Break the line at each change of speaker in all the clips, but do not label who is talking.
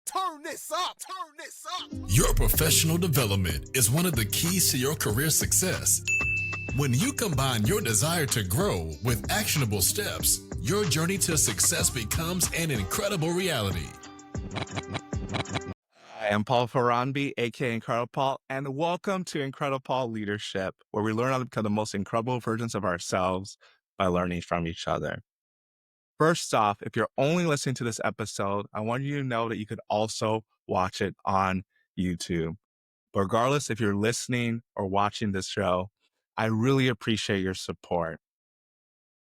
Turn this up. Turn this up.
Your professional development is one of the keys to your career success. When you combine your desire to grow with actionable steps, your journey to success becomes an incredible reality.
I am Paul Faronbi, aka IncrediPaul, and welcome to IncrediPaul Leadership, where we learn how to become the most incredible versions of ourselves by learning from each other. First off, if you're only listening to this episode, I want you to know that you could also watch it on YouTube. But regardless if you're listening or watching this show, I really appreciate your support.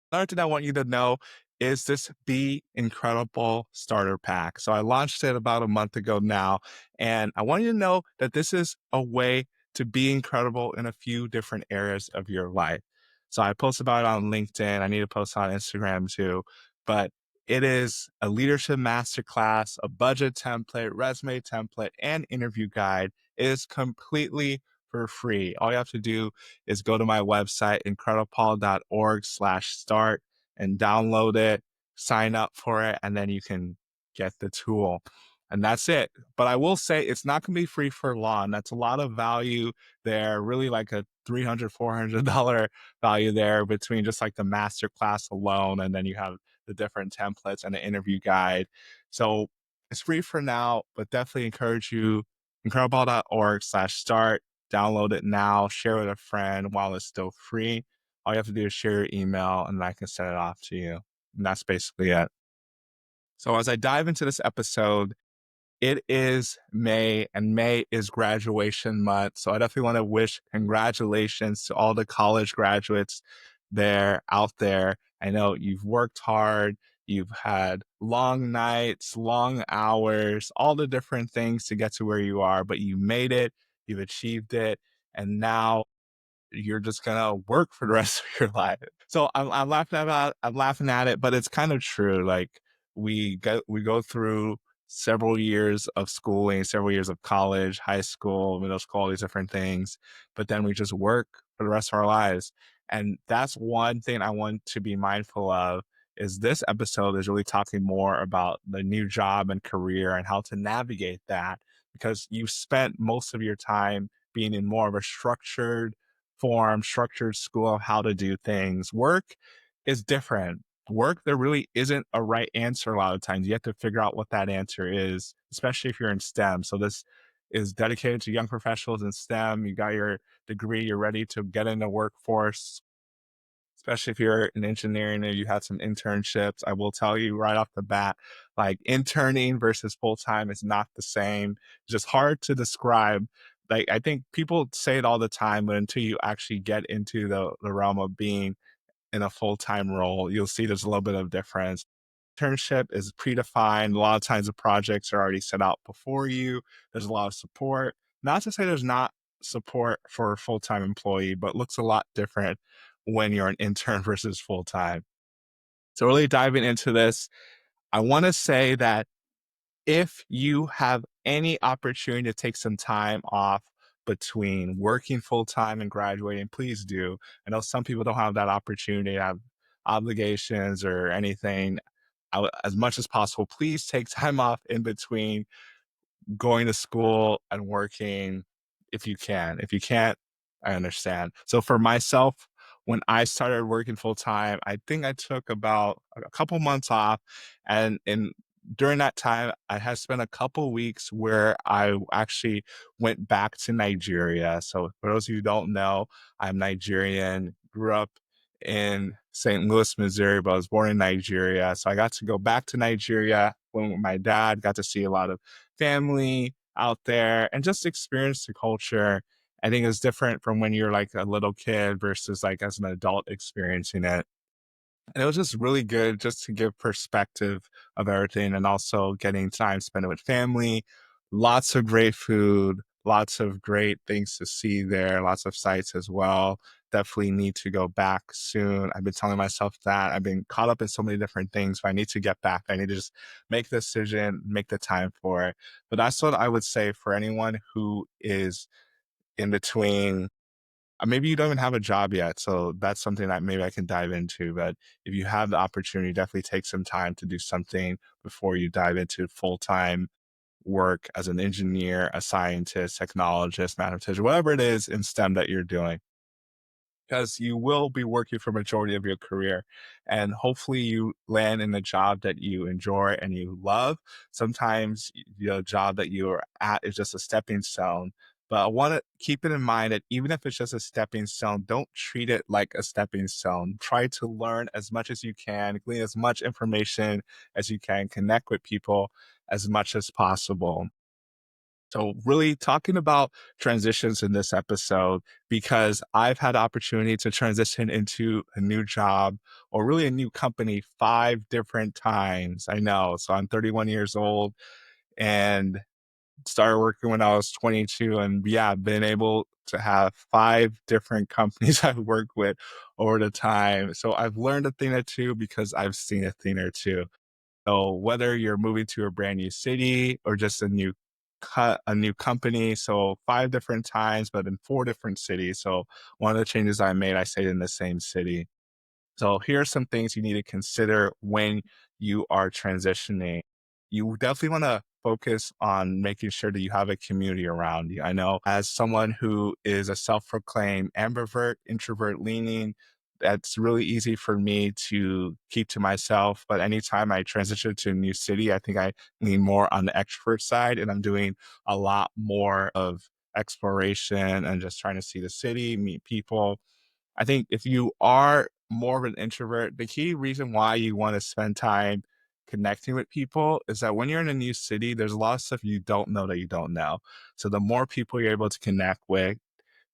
Another thing I want you to know is this Be Incredible Starter Pack. So I launched it about a month ago now, and I want you to know that this is a way to be incredible in a few different areas of your life. So I post about it on LinkedIn. I need to post on Instagram too, but it is a leadership masterclass, a budget template, resume template, and interview guide. It is completely for free. All you have to do is go to my website, IncrediPaul.org/start, and download it, sign up for it, and then you can get the tool. And that's it. But I will say it's not going to be free for long. That's a lot of value there, really like a $300, $400 value there between just like the masterclass alone. And then you have the different templates and the interview guide. So it's free for now, but definitely encourage you, IncrediPaul.org/start. Download it now, share with a friend while it's still free. All you have to do is share your email and I can send it off to you. And that's basically it. So as I dive into this episode, it is May, and May is graduation month. So I definitely want to wish congratulations to all the college graduates out there. I know you've worked hard. You've had long nights, long hours, all the different things to get to where you are, but you made it, you've achieved it, and now you're just gonna work for the rest of your life. So I'm laughing at it, but it's kind of true. Like we go through several years of schooling, several years of college, high school, middle school, all these different things, but then we just work for the rest of our lives. And that's one thing I want to be mindful of is this episode is really talking more about the new job and career and how to navigate that because you've spent most of your time being in more of a structured school of how to do things. Work is different. Work, there really isn't a right answer a lot of times. You have to figure out what that answer is, especially if you're in STEM. So this is dedicated to young professionals in STEM. You got your degree, you're ready to get in the workforce, especially if you're in engineering or you had some internships. I will tell you right off the bat, like interning versus full-time is not the same. It's just hard to describe. Like, I think people say it all the time, but until you actually get into the realm of being in a full-time role, you'll see there's a little bit of difference. Internship is predefined. A lot of times the projects are already set out before you. There's a lot of support. Not to say there's not support for a full-time employee, but looks a lot different when you're an intern versus full-time. So really diving into this, I want to say that if you have any opportunity to take some time off between working full-time and graduating, please do. I know some people don't have that opportunity to have obligations or anything. As much as possible, please take time off in between going to school and working if you can. If you can't, I understand. So for myself, when I started working full time, I think I took about a couple months off. And during that time, I had spent a couple weeks where I actually went back to Nigeria. So for those of you who don't know, I'm Nigerian, grew up in St. Louis, Missouri, but I was born in Nigeria. So I got to go back to Nigeria when my dad, got to see a lot of family out there and just experience the culture. I think it's different from when you're like a little kid versus like as an adult experiencing it. And it was just really good just to give perspective of everything and also getting time spent with family. Lots of great food, lots of great things to see there, lots of sights as well. Definitely need to go back soon. I've been telling myself that. I've been caught up in so many different things, but I need to get back. I need to just make the decision, make the time for it. But that's what I would say for anyone who is in between. Maybe you don't even have a job yet, so that's something that maybe I can dive into. But if you have the opportunity, definitely take some time to do something before you dive into full-time. work as an engineer, a scientist, technologist, mathematician, whatever it is in STEM that you're doing, because you will be working for majority of your career, and hopefully you land in a job that you enjoy and you love. Sometimes the job that you're at is just a stepping stone, but I want to keep it in mind that even if it's just a stepping stone, don't treat it like a stepping stone. Try to learn as much as you can, glean as much information as you can, connect with people as much as possible. So really talking about transitions in this episode, because I've had the opportunity to transition into a new job or really a new company 5 different times. I know. So I'm 31 years old and started working when I was 22. And yeah, been able to have 5 different companies I've worked with over the time. So I've learned a thing or two because I've seen a thing or two. So whether you're moving to a brand new city or just a new company, so 5 different times, but in 4 different cities. So one of the changes I made, I stayed in the same city. So here are some things you need to consider when you are transitioning. You definitely want to focus on making sure that you have a community around you. I know as someone who is a self-proclaimed ambivert, introvert leaning, that's really easy for me to keep to myself. But anytime I transition to a new city, I think I lean more on the extrovert side, and I'm doing a lot more of exploration and just trying to see the city, meet people. I think if you are more of an introvert, the key reason why you want to spend time connecting with people is that when you're in a new city, there's a lot of stuff you don't know that you don't know. So the more people you're able to connect with,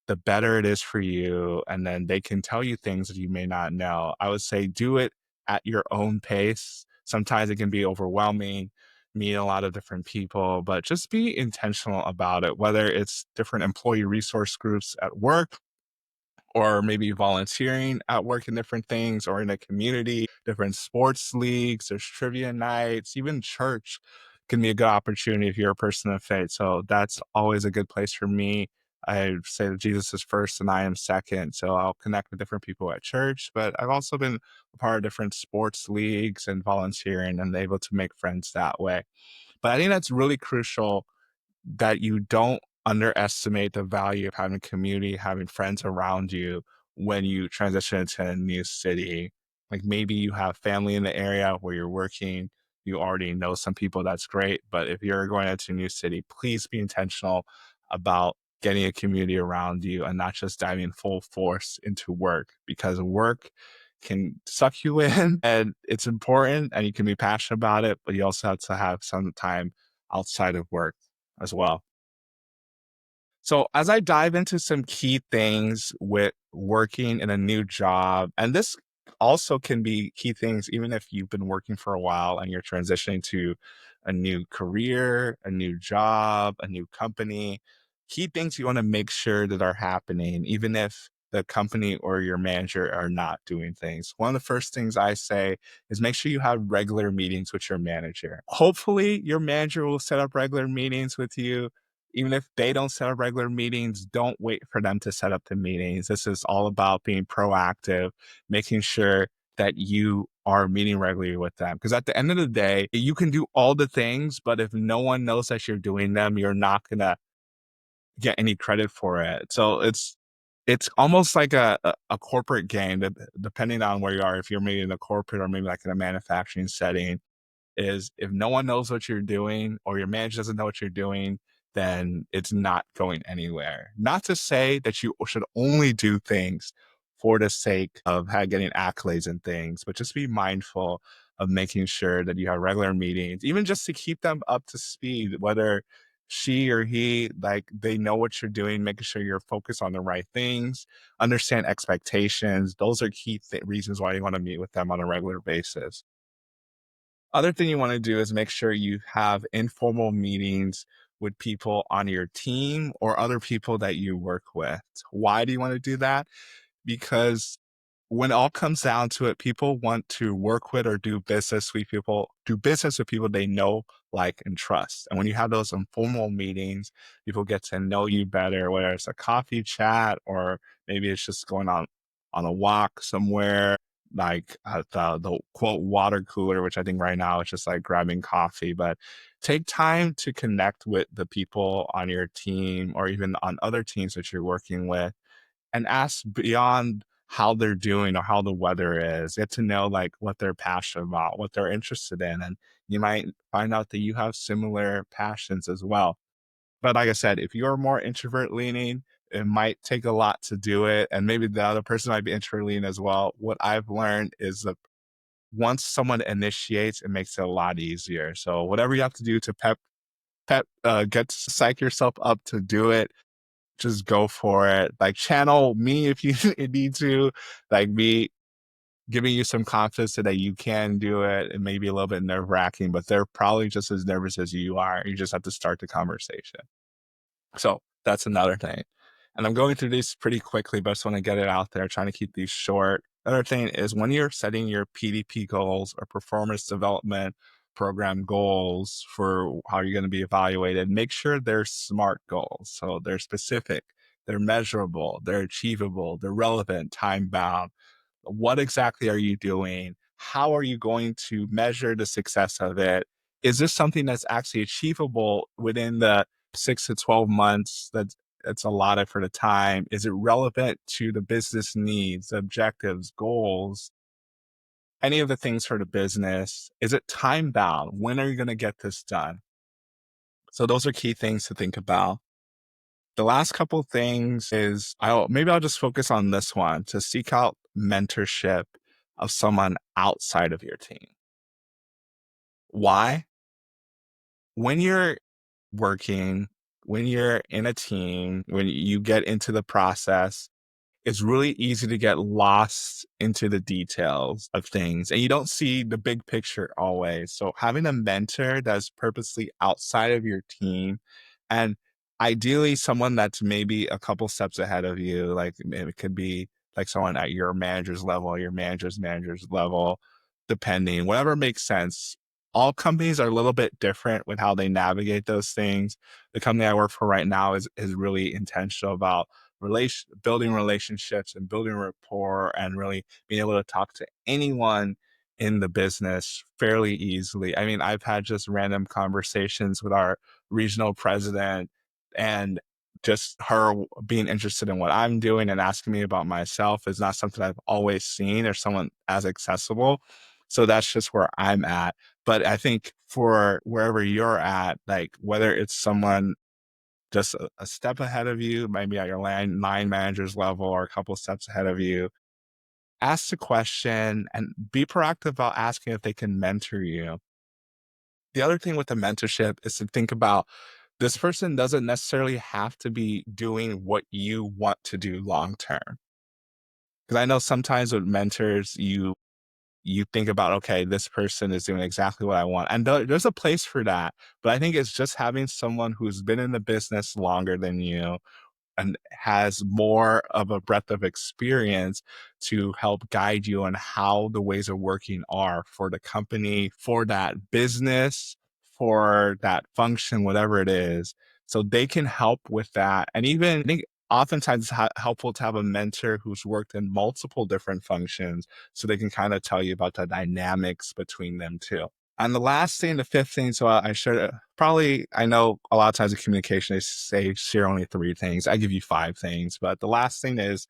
the better it is for you. And then they can tell you things that you may not know. I would say do it at your own pace. Sometimes it can be overwhelming, meet a lot of different people, but just be intentional about it, whether it's different employee resource groups at work or maybe volunteering at work in different things or in a community, different sports leagues, there's trivia nights, even church can be a good opportunity if you're a person of faith. So that's always a good place for me. I say that Jesus is first and I am second. So I'll connect with different people at church, but I've also been a part of different sports leagues and volunteering and able to make friends that way. But I think that's really crucial that you don't underestimate the value of having community, having friends around you when you transition into a new city. Like maybe you have family in the area where you're working, you already know some people, that's great. But if you're going into a new city, please be intentional about getting a community around you and not just diving full force into work, because work can suck you in and it's important and you can be passionate about it, but you also have to have some time outside of work as well. So, as I dive into some key things with working in a new job, and this also can be key things even if you've been working for a while and you're transitioning to a new career, a new job, a new company, key things you want to make sure that are happening, even if the company or your manager are not doing things. One of the first things I say is make sure you have regular meetings with your manager. Hopefully, your manager will set up regular meetings with you. Even if they don't set up regular meetings, don't wait for them to set up the meetings. This is all about being proactive, making sure that you are meeting regularly with them. Because at the end of the day, you can do all the things, but if no one knows that you're doing them, you're not going to get any credit for it. So it's almost like a corporate game, depending on where you are. If you're maybe in a corporate or maybe like in a manufacturing setting, is if no one knows what you're doing or your manager doesn't know what you're doing, then it's not going anywhere. Not to say that you should only do things for the sake of getting accolades and things, but just be mindful of making sure that you have regular meetings, even just to keep them up to speed, whether she or he, like they know what you're doing, making sure you're focused on the right things, understand expectations. Those are key reasons why you want to meet with them on a regular basis. Other thing you want to do is make sure you have informal meetings with people on your team or other people that you work with. Why do you want to do that? Because when it all comes down to it, people want to work with or do business with people they know, like, and trust. And when you have those informal meetings, people get to know you better, whether it's a coffee chat or maybe it's just going on a walk somewhere. like at the quote water cooler, which I think right now it's just like grabbing coffee, but take time to connect with the people on your team or even on other teams that you're working with and ask beyond how they're doing or how the weather is. Get to know like what they're passionate about, what they're interested in. And you might find out that you have similar passions as well. But like I said, if you're more introvert leaning, it might take a lot to do it. And maybe the other person might be introvert leaning as well. What I've learned is that once someone initiates, it makes it a lot easier. So whatever you have to do to get psych yourself up to do it, just go for it. Like channel me if you need to, like me giving you some confidence so that you can do it. It may be a little bit nerve wracking, but they're probably just as nervous as you are. You just have to start the conversation. So that's another thing. And I'm going through these pretty quickly, but I just want to get it out there, trying to keep these short. Another thing is when you're setting your PDP goals or performance development program goals for how you're going to be evaluated, make sure they're SMART goals. So they're specific, they're measurable, they're achievable, they're relevant, time bound. What exactly are you doing? How are you going to measure the success of it? Is this something that's actually achievable within the 6 to 12 months that's allotted for the time? Is it relevant to the business needs, objectives, goals, any of the things for the business? Is it time bound? When are you going to get this done? So those are key things to think about. The last couple things is I'll just focus on this one, to seek out mentorship of someone outside of your team. Why? When you're working, when you're in a team, when you get into the process, it's really easy to get lost into the details of things and you don't see the big picture always. So having a mentor that's purposely outside of your team and ideally someone that's maybe a couple steps ahead of you, like it could be like someone at your manager's level, your manager's level, depending, whatever makes sense. All companies are a little bit different with how they navigate those things. The company I work for right now is really intentional about building relationships and building rapport and really being able to talk to anyone in the business fairly easily. I mean, I've had just random conversations with our regional president and just her being interested in what I'm doing and asking me about myself is not something I've always seen or someone as accessible. So that's just where I'm at. But I think for wherever you're at, like whether it's someone just a step ahead of you, maybe at your line manager's level or a couple steps ahead of you, ask the question and be proactive about asking if they can mentor you. The other thing with the mentorship is to think about this person doesn't necessarily have to be doing what you want to do long term. Because I know sometimes with mentors, you think about, okay, this person is doing exactly what I want. And there's a place for that. But I think it's just having someone who's been in the business longer than you and has more of a breadth of experience to help guide you on how the ways of working are for the company, for that business, for that function, whatever it is. So they can help with that. And even I think oftentimes it's helpful to have a mentor who's worked in multiple different functions so they can kind of tell you about the dynamics between them too. And the last thing, the fifth thing, so I should probably, I know a lot of times in communication, they say share only 3 things. I give you 5 things. But the last thing is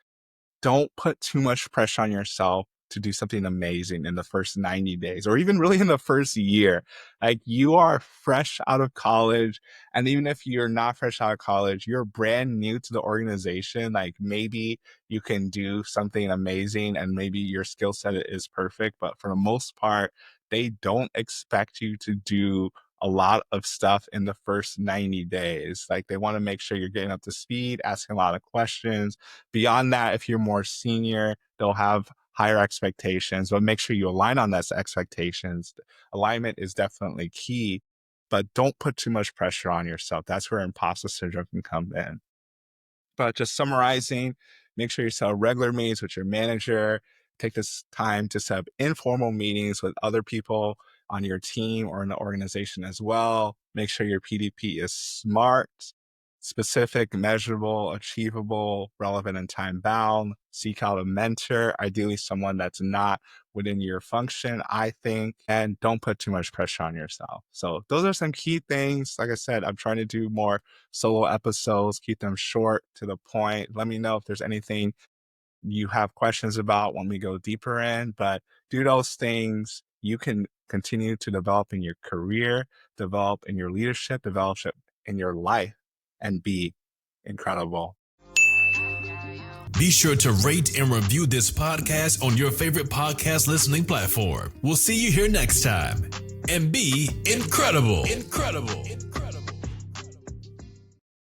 don't put too much pressure on yourself to do something amazing in the first 90 days or even really in the first year. Like you are fresh out of college. And even if you're not fresh out of college, you're brand new to the organization. Like maybe you can do something amazing and maybe your skill set is perfect. But for the most part, they don't expect you to do a lot of stuff in the first 90 days. Like they want to make sure you're getting up to speed, asking a lot of questions. Beyond that, if you're more senior, they'll have higher expectations, but make sure you align on those expectations. Alignment is definitely key, but don't put too much pressure on yourself. That's where imposter syndrome can come in. But just summarizing, make sure you set up regular meetings with your manager. Take this time to set up informal meetings with other people on your team or in the organization as well. Make sure your PDP is SMART. specific, measurable, achievable, relevant, and time bound. Seek out a mentor, ideally someone that's not within your function, I think, and don't put too much pressure on yourself. So those are some key things. Like I said, I'm trying to do more solo episodes, keep them short to the point. Let me know if there's anything you have questions about, want me to go deeper in, but do those things. You can continue to develop in your career, develop in your leadership, develop in your life, and be incredible.
Be sure to rate and review this podcast on your favorite podcast listening platform. We'll see you here next time. And be incredible. Incredible.